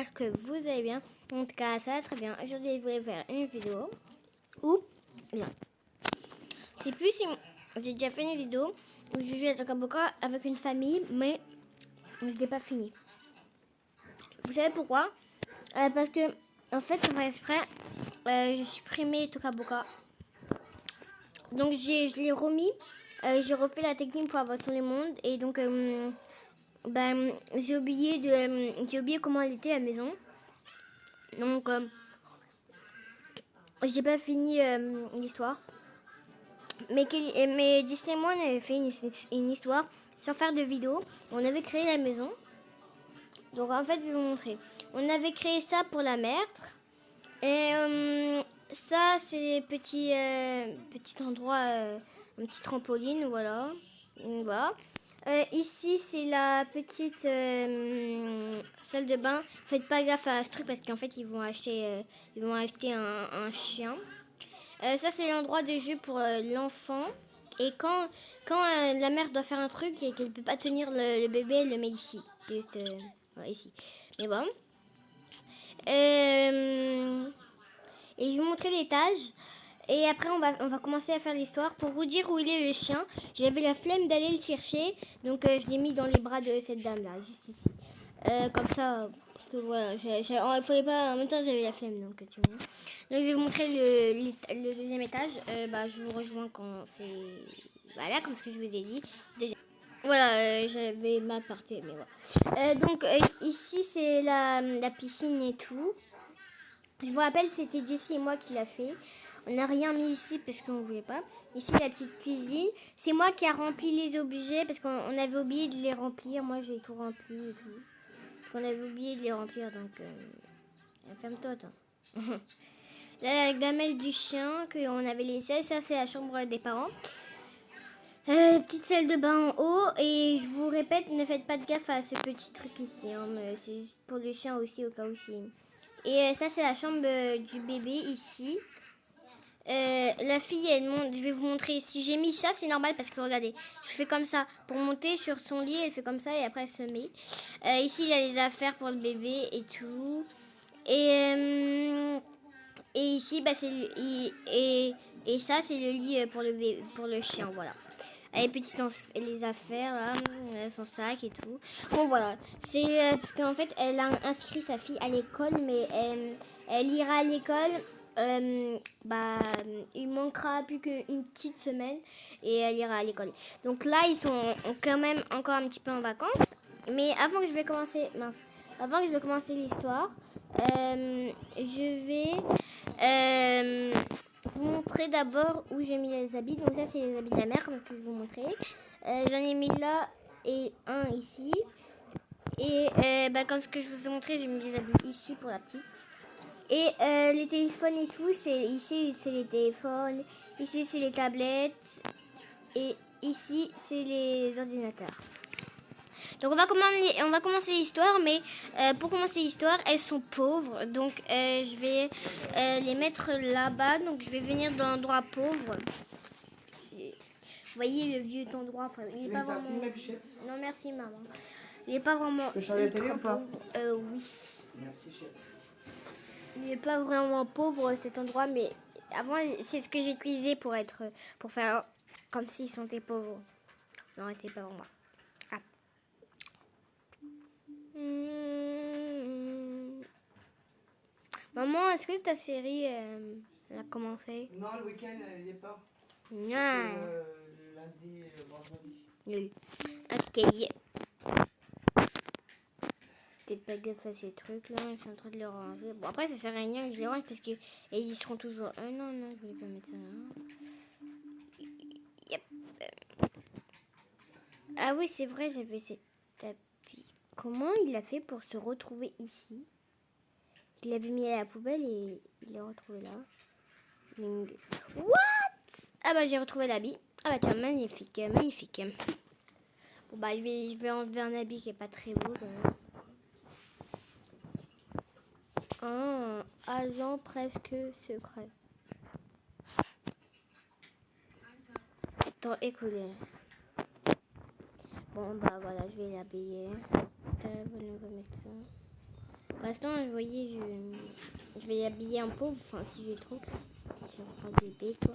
j'espère que vous allez bien. En tout cas, ça va très bien. Aujourd'hui, je voulais faire une vidéo où, bien, je sais plus si j'ai déjà fait une vidéo où je joue à Toca Boca avec une famille, mais je l'ai pas fini. Vous savez pourquoi? Parce que, en fait, sans faire exprès, j'ai supprimé Toca Boca. Donc, je l'ai remis. J'ai refait la technique pour avoir tous les mondes. Et donc, j'ai oublié comment elle était la maison. Donc, j'ai pas fini l'histoire. Mais Disney et moi, on avait fait une histoire sans faire de vidéo. On avait créé la maison. Donc, en fait, je vais vous montrer. On avait créé ça pour la mère. Et ça, c'est petit endroit, un petit trampoline, voilà. Voilà. Ici, c'est la petite salle de bain. Faites pas gaffe à ce truc parce qu'en fait, ils vont acheter un chien. Ça, c'est l'endroit de jeu pour l'enfant. Et quand la mère doit faire un truc et qu'elle peut pas tenir le bébé, elle le met ici. Juste ouais, ici. Mais bon. Et je vais vous montrer l'étage. Et après, on va commencer à faire l'histoire. Pour vous dire où il est le chien, j'avais la flemme d'aller le chercher. Donc, je l'ai mis dans les bras de cette dame-là, juste ici. Comme ça, parce que voilà, il fallait pas. En même temps, j'avais la flemme. Donc, tu vois. Donc, je vais vous montrer le deuxième étage. Je vous rejoins quand c'est. Voilà, comme ce que je vous ai dit. Déjà. Voilà, j'avais mal parté, mais voilà. Ici, c'est la piscine et tout. Je vous rappelle, c'était Jessie et moi qui l'a fait. On n'a rien mis ici parce qu'on ne voulait pas. Ici, la petite cuisine. C'est moi qui a rempli les objets parce qu'on avait oublié de les remplir. Moi, j'ai tout rempli et tout. Parce qu'on avait oublié de les remplir, donc... ferme-toi, toi. Là, la gamelle du chien qu'on avait laissée. Ça, c'est la chambre des parents. Petite salle de bain en haut. Et je vous répète, ne faites pas de gaffe à ce petit truc ici. Hein, c'est juste pour le chien aussi, au cas où c'est... Et ça, c'est la chambre du bébé ici. La fille, elle monte. Je vais vous montrer. Si j'ai mis ça, c'est normal parce que regardez, je fais comme ça pour monter sur son lit. Elle fait comme ça et après elle se met. Ici, il y a les affaires pour le bébé et tout. Et ici, et ça, c'est le lit pour le chien. Voilà. Les petites les affaires là, son sac et tout. Bon voilà, c'est parce qu'en fait elle a inscrit sa fille à l'école, mais elle ira à l'école. Il manquera plus qu'une petite semaine et elle ira à l'école. Donc là ils sont quand même encore un petit peu en vacances. Mais avant que je vais commencer, l'histoire, je vais vous montrer d'abord où j'ai mis les habits. Donc ça c'est les habits de la mère comme ce que je vous montrais. J'en ai mis là et un ici. Et comme ce que je vous ai montré, j'ai mis les habits ici pour la petite. Et les téléphones et tout, ici c'est les téléphones, ici c'est les tablettes et ici c'est les ordinateurs. Donc on va commencer l'histoire, mais pour commencer l'histoire, elles sont pauvres. Donc je vais les mettre là-bas. Donc je vais venir dans l'endroit pauvre. Vous voyez le vieux endroit. Il est pas vraiment... Non merci maman. Il est pas vraiment... Je peux changer la télé ou pas? Oui. Merci chef. Il est pas vraiment pauvre cet endroit, mais avant c'est ce que j'ai utilisé pour faire comme s'ils sont pauvres. Non, c'était pas vraiment. Ah. Maman, est-ce que ta série elle a commencé? Non, le week-end, il n'y est pas. Non. Lundi et vendredi. Nul. Ok. Peut-être pas gaffe à ces trucs là, ils sont en train de les ranger. Bon, après, ça sert à rien que je les range parce qu'ils y seront toujours. Non, je voulais pas mettre ça là. Yep. Ah oui, c'est vrai, j'avais ces tapis. Comment il a fait pour se retrouver ici? Il l'avait mis à la poubelle et il l'a retrouvé là. What? Ah j'ai retrouvé l'habit. Ah tiens, magnifique, magnifique. Bon je vais enlever un habit qui est pas très beau quand même. Agent presque secret. Attends, écoutez. Bon voilà, je vais l'habiller. On va mettre ça. Pour l'instant, vous voyez, je vais habiller un pauvre. Enfin, si je trouve. Si on prend des bébés, toi.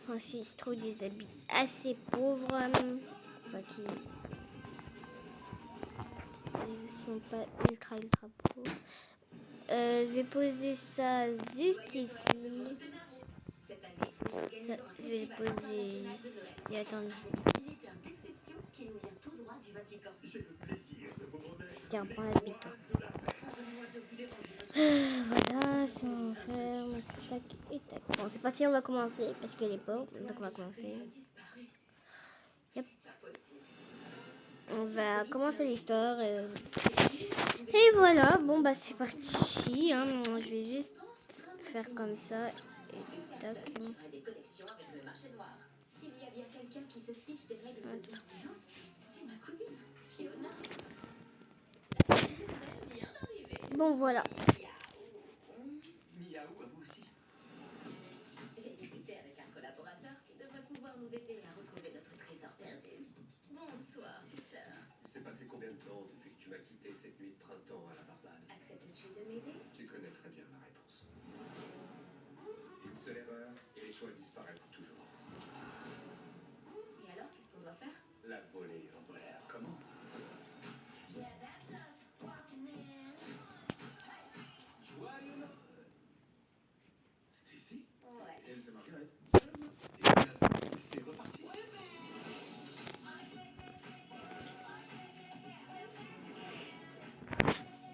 Enfin, si je trouve des habits assez pauvres. Enfin, qui sont pas ultra pauvres. Je vais poser ça juste ici. Ça, je vais le poser ici. Et attends. Tiens, prends la piste, toi. Voilà, ça on ferme. Tac et tac. Bon, c'est parti, on va commencer parce qu'elle est pauvre. Donc on va commencer. Yep. On va commencer l'histoire. Et voilà, bon bah c'est parti. Hein. Je vais juste faire comme ça. Et tac. Bon voilà. Miaou à vous aussi. J'ai discuté avec un collaborateur qui devrait pouvoir nous aider à retrouver notre trésor perdu. Bonsoir, Peter. C'est passé combien de temps depuis que tu m'as quitté cette nuit de printemps à la Barbade? Acceptes-tu de m'aider? Tu connais très bien la réponse. Une seule erreur et les choix disparaissent toujours. Et alors, qu'est-ce qu'on doit faire? La volée en l'air. Comment? Joyeux Noël. Stacy? Ouais. Elle, c'est Margaret. Mhm. C'est reparti.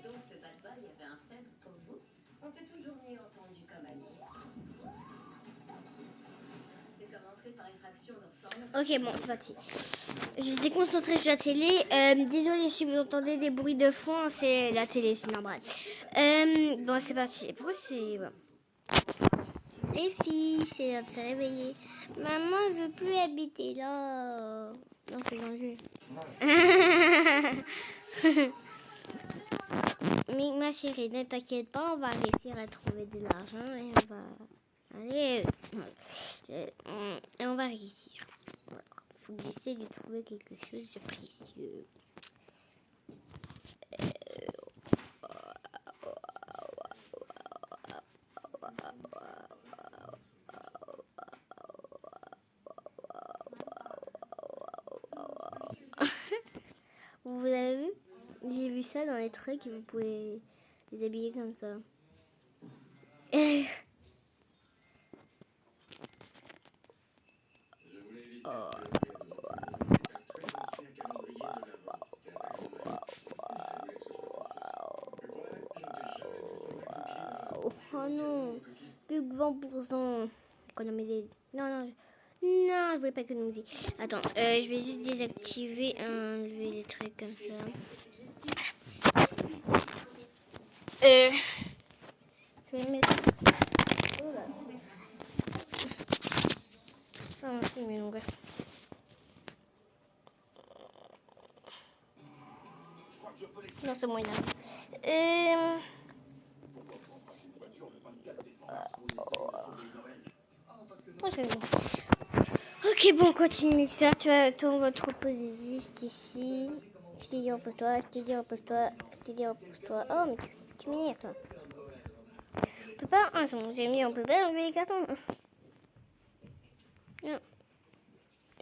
Donc, ce bad boy avait un faible pour vous? On s'est toujours mieux entendu comme amis. C'est comme entrer par effraction dans forme. Ok, bon, c'est parti. J'étais concentrée sur la télé. Désolée si vous entendez des bruits de fond, c'est la télé, c'est normal. Bon, c'est parti. Pourquoi c'est... Bon. Les filles, c'est l'heure de se réveiller. Maman, je veux plus habiter là. Non, c'est dangereux. Mais ma chérie, ne t'inquiète pas, on va réussir à trouver de l'argent et on va... Allez, et on va réussir. Il faut que j'essaie de trouver quelque chose de précieux. Vous avez vu? J'ai vu ça dans les trucs et vous pouvez les habiller comme ça. Je voulais éviter que le rire de mon père. C'est un très ancien calendrier de l'Avent qui a un grand mal. Je voulais que ce soit juste. Mais quoi? Je ne t'ai jamais vu sans ta coquille dans la... Oh non, plus que 20%. Économiser. Non, je voulais pas économiser. Attends, je vais juste désactiver, enlever les trucs comme ça. Je vais mettre... Oh là. Ah non, c'est mieux, longueur. Non, c'est moyen. Oh, c'est bon. Ok, bon, on continue l'histoire. Toi, on va te reposer juste ici. Je t'ai dit repose-toi, je t'ai dit repose-toi, je t'ai dit repose-toi. Oh, mais tu m'énerves, toi. On peut pas... Ah, c'est bon, j'ai mis, on peut pas enlever les cartons. Non.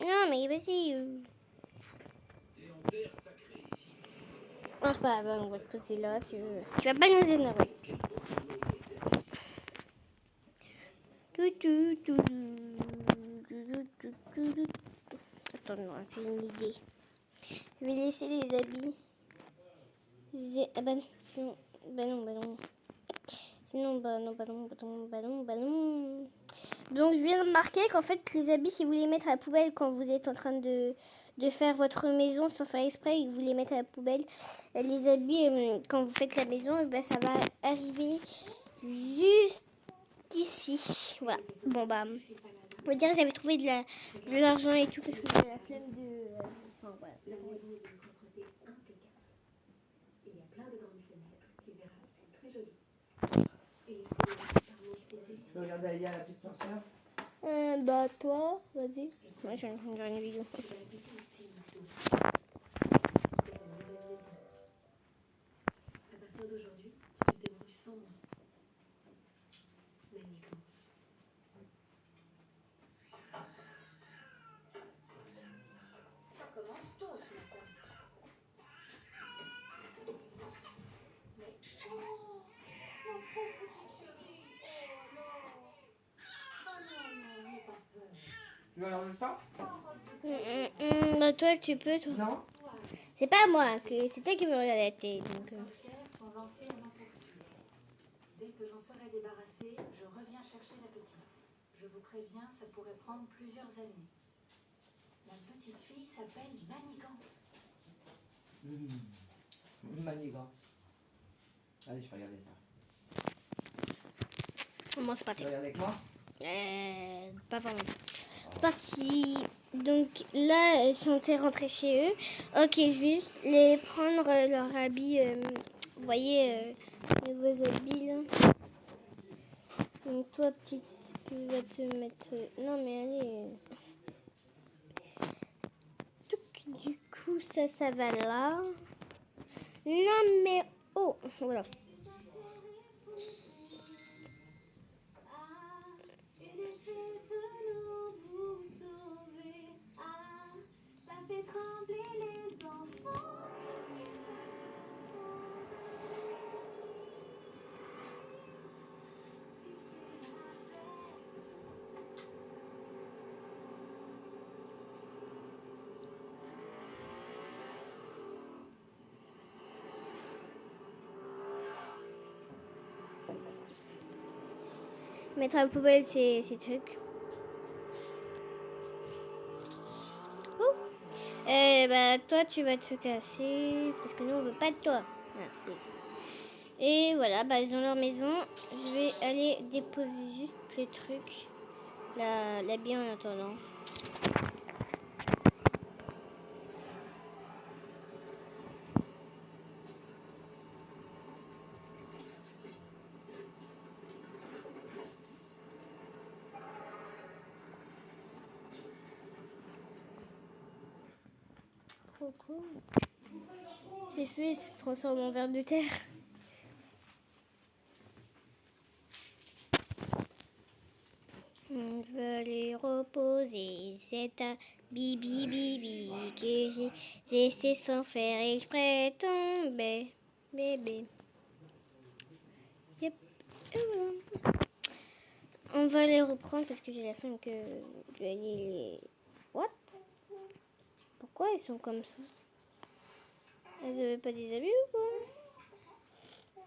Non, mais vas-y. Non, c'est pas grave, on va te poser là. Tu vas pas nous énerver. Attends, non, j'ai une idée. Je vais laisser les habits. Ah bah non, bah non. Sinon, bah non. Donc, je viens de remarquer qu'en fait, les habits, si vous les mettez à la poubelle quand vous êtes en train de faire votre maison sans faire exprès et que vous les mettez à la poubelle, les habits, quand vous faites la maison, eh ben, ça va arriver juste ici. Voilà. Bon, bah, on va dire que j'avais trouvé de l'argent et tout parce que j'avais la flemme de... Enfin, voilà. La maison est d'une propreté impeccable. Il y a plein de grandes fenêtres, tu verras, c'est très joli. Et il faut c'est Tu délicieux. regardes Alia, la petite sorcière? Bah, toi, vas-y. Moi, j'ai une vidéo. Tu vas habiter aussi maintenant. C'est la nouvelle maison. À partir d'aujourd'hui, tu peux Tu vas regarder ça? Bah toi tu peux toi. Non? C'est pas moi, c'est toi qui me regarde la télé. Les Donc, sorcières sont lancées à ma poursuite. Dès que j'en serai débarrassée, je reviens chercher la petite. Je vous préviens, ça pourrait prendre plusieurs années. La petite fille s'appelle Manigance. Manigance. Allez, je vais regarder ça. Comment c'est Tu parti? vas regarder avec moi? Pas vraiment. C'est parti. Donc là, elles sont rentrées chez eux. Ok, je vais juste les prendre leur habit. Vous voyez, nouveaux habits là. Donc toi, petite, tu vas te mettre. Non mais allez. Du coup, ça va là. Non mais oh, voilà. Mettre à la poubelle ces trucs. Oh. Bah toi tu vas te casser parce que nous on veut pas de toi. Voilà. Et voilà, bah ils ont leur maison. Je vais aller déposer juste les trucs. L'habit en attendant. Trop cool. C'est fait, il se transforme en ver de terre. On veut aller reposer, c'est un bibi bibi que j'ai laissé sans faire exprès tomber, bébé. Yep. Et voilà. On va les reprendre parce que j'ai la flemme que je vais aller les... What? Pourquoi ils sont comme ça? Elles avaient pas des habits ou quoi?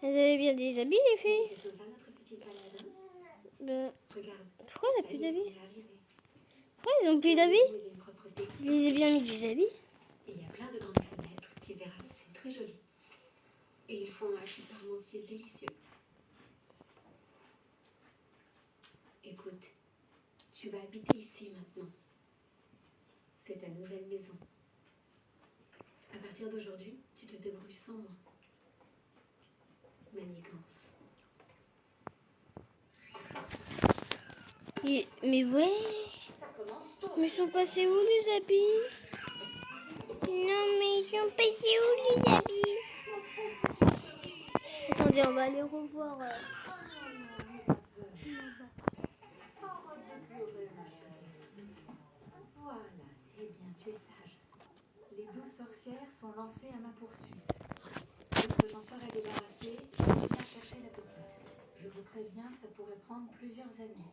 Elles avaient bien des habits les filles. Tu veux pas notre petite balade, hein? Ben, Regarde, pourquoi elle a ça plus y est, d'habits? elle est arrivée. Pourquoi ils ont plus d'habits? Vous avez une propreté. Je les ai bien mis des habits. Et il y a plein de grandes fenêtres, tu verras, c'est très joli. Et ils font un petit parmentier délicieux. Écoute, tu vas habiter ici maintenant. C'est ta nouvelle maison. À partir d'aujourd'hui, tu te débrouilles sans moi. Manigance. Mais ouais. Ça commence tôt. Mais ils sont passés où les habits? Non mais ils sont passés où les habits? Attendez, on va aller revoir. Voilà, c'est bien, tu es sage. Les 12 sorcières sont lancées à ma poursuite. Dès que j'en serai débarrassée, je reviens chercher la petite. Je vous préviens, ça pourrait prendre plusieurs années.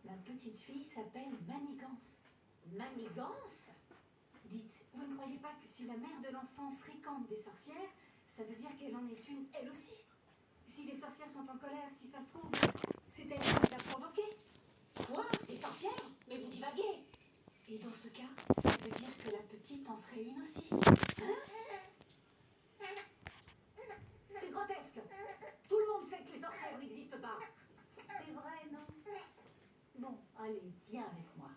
La petite fille s'appelle Manigance. Manigance? Dites, vous ne croyez pas que si la mère de l'enfant fréquente des sorcières, ça veut dire qu'elle en est une elle aussi? Si les sorcières sont en colère, si ça se trouve, c'est elle qui les a provoquées. Quoi? Des sorcières? Mais vous divaguez. Et dans ce cas, ça veut dire que la petite en serait une aussi. Hein? C'est grotesque. Tout le monde sait que les sorcières n'existent pas. C'est vrai, non? Bon, allez, viens avec moi.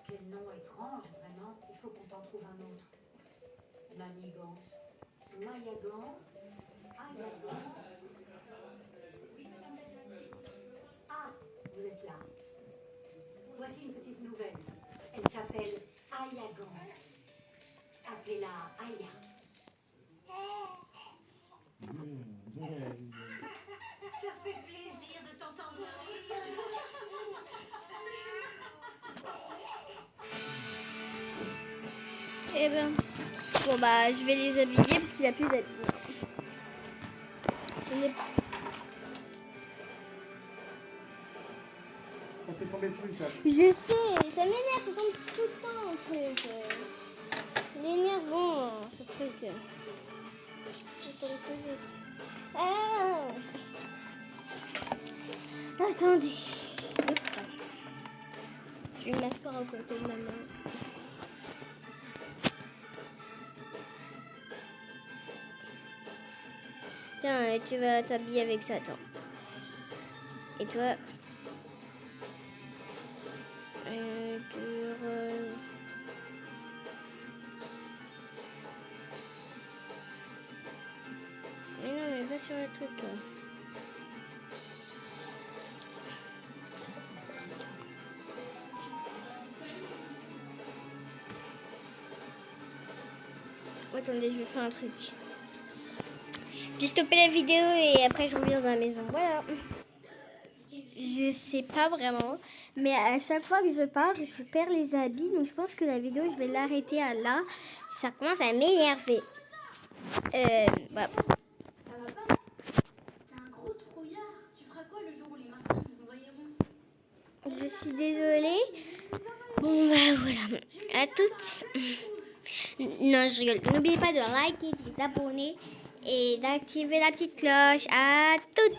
Quel nom étrange, vraiment. Il faut qu'on t'en trouve un autre. Manigance. Mayagance. Ayagance. Oui, madame la directrice. Ah, vous êtes là. Voici une petite nouvelle. Elle s'appelle Ayagance. Appelez-la Aya. Ça fait plaisir de t'entendre rire. Eh ben, bon bah je vais les habiller parce qu'il a plus d'habits. Ça fait tomber le truc, ça. Je sais, ça m'énerve, ça tombe tout le temps un truc. C'est énervant ce truc. Attends, ah. Attendez. Je vais m'asseoir à côté de ma main. Tiens, tu vas t'habiller avec ça, attends. Et toi, mais non, mais va sur le truc, toi. Attendez, je vais faire un truc. J'ai stoppé la vidéo et après je reviens dans la maison. Voilà. Je sais pas vraiment, mais à chaque fois que je parle, je perds les habits. Donc je pense que la vidéo, je vais l'arrêter à là. Ça commence à m'énerver. Voilà. Ça va pas? T'es un gros trouillard. Tu feras quoi le jour où les Martiens nous envahiront? Je suis désolée. Bon bah voilà. À toutes. Non, je rigole. N'oubliez pas de liker, de vous abonner et d'activer la petite cloche. À toutes.